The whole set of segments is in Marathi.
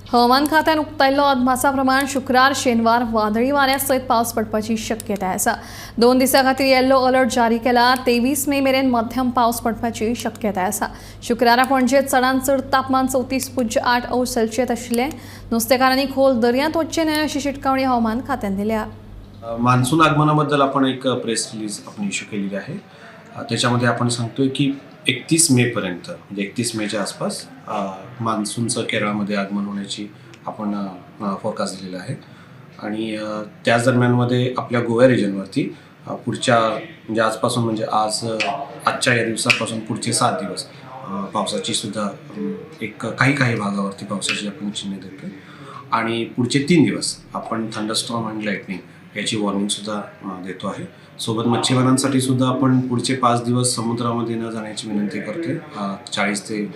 हवामान खात्यान उक्तायल्लो अदमासा प्रमाण शुक्रार शेनवार वादळी वाऱ्यासयत पावस पडपाची शक्यताय आसा। 2 दिसां खातीर येल्लो अलर्ट जारी केला। 23 मे मेरेन मध्यम पावस पडपाची शक्यताय आसा। शुक्रारा पणजेत चडांत चड तापमान 34.8 अंश सेल्सियस आशिल्लें। नुस्तेकारांनी खोल दर्यांत वच्चे न्हय अशी शिटकावणी हवामान खात्यान दिल्या। मान्सून आगमनाबद्दल आपण एक प्रेस रिलीज आपण इश्यू केलेली आहे। त्याच्यामध्ये आपण सांगतोय की 31 मे पर्यंत म्हणजे 31 मेच्या आसपास मान्सूनचं केरळमध्ये आगमन होण्याची आपण फोरकास्ट दिलेला आहे। आणि त्याच दरम्यानमध्ये आपल्या गोवा रिजनवरती पुढच्या म्हणजे आजपासून म्हणजे आजच्या या दिवसापासून पुढचे 7 दिवस पावसाची सुद्धा एक काही भागावरती पावसाची आपण चिन्ह देतो। आणि पुढचे 3 दिवस आपण थंडरस्टॉर्म आणि लाइटनिंग याची वॉर्निंग सुद्धा देतो आहे। सोबत मच्छीमारांसाठी सुद्धा आपण पुढचे 5 दिवस समुद्रामध्ये न जाण्याची विनंती करतोय। 40 ते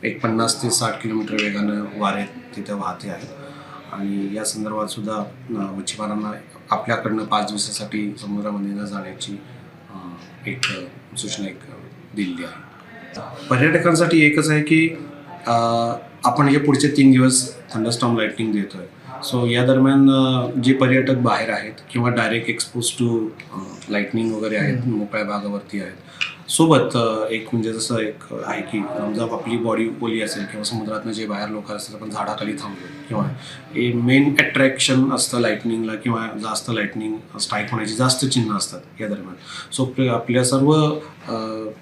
50 ते 60 किलोमीटर वेगानं वारे तिथे वाहते आहेत। आणि या संदर्भात सुद्धा मच्छीमारांना आपल्याकडनं 5 दिवसासाठी समुद्रामध्ये न जाण्याची एक सूचना दिलेली आहे। पर्यटकांसाठी एकच आहे की आपण हे पुढचे 3 दिवस थंडरस्टॉर्म लाइटनिंग देतोय। सो या दरम्यान जे पर्यटक बाहेर आहेत किंवा डायरेक्ट एक्सपोज टू लाइटनिंग वगैरे आहेत, मोकळ्या भागावरती आहेत, सोबत एक म्हणजे जसं एक आहे की समजा आपली बॉडी ओली असेल किंवा समुद्रातनं जे बाहेर लोक असतात आपण झाडाखाली थांबलो किंवा हे मेन अट्रॅक्शन असतं लाइटनिंगला किंवा जास्त लाइटनिंग स्ट्राईक होण्याची जास्त चिन्ह असतात या दरम्यान। सो आपल्या सर्व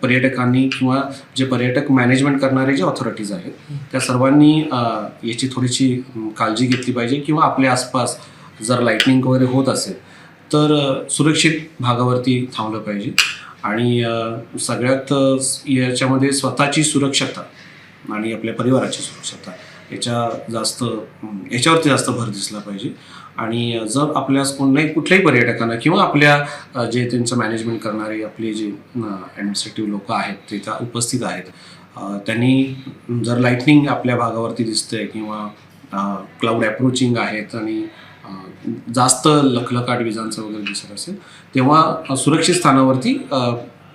पर्यटकांनी किंवा जे पर्यटक मॅनेजमेंट करणारे जे ऑथॉरिटीज आहेत त्या सर्वांनी याची थोडीशी काळजी घेतली पाहिजे किंवा आपल्या आसपास जर लाइटनिंग वगैरे होत असेल तर सुरक्षित भागावरती थांबलं पाहिजे। आणि सगळ्यात याच्यामध्ये स्वतःची सुरक्षता आणि आपल्या परिवाराची सुरक्षता याच्यावरती जास्त भर दिसला पाहिजे। आणि जर आपल्यास कुठल्याही पर्यटकांना किंवा आपल्या जे त्यांचं मॅनेजमेंट करणारे आपले जे ॲडमिनिस्ट्रेटिव्ह लोक आहेत तिथं उपस्थित आहेत, त्यांनी जर लाइटनिंग आपल्या भागावरती दिसतंय किंवा क्लाउड अप्रोचिंग आहेत आणि जास्त लखलखाट विजांचं वगैरे दिसत असेल तेव्हा सुरक्षित स्थानावरती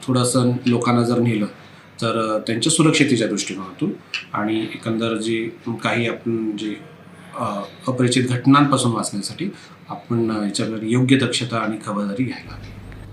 थोडंसं लोकांना जर नेलं तर त्यांच्या सुरक्षितेच्या दृष्टिकोनातून आणि एकंदर जे काही आपण जे अपरिचित घटनांपासून वाचण्यासाठी आपण याच्यावर योग्य दक्षता आणि खबरदारी घ्यायला हवी।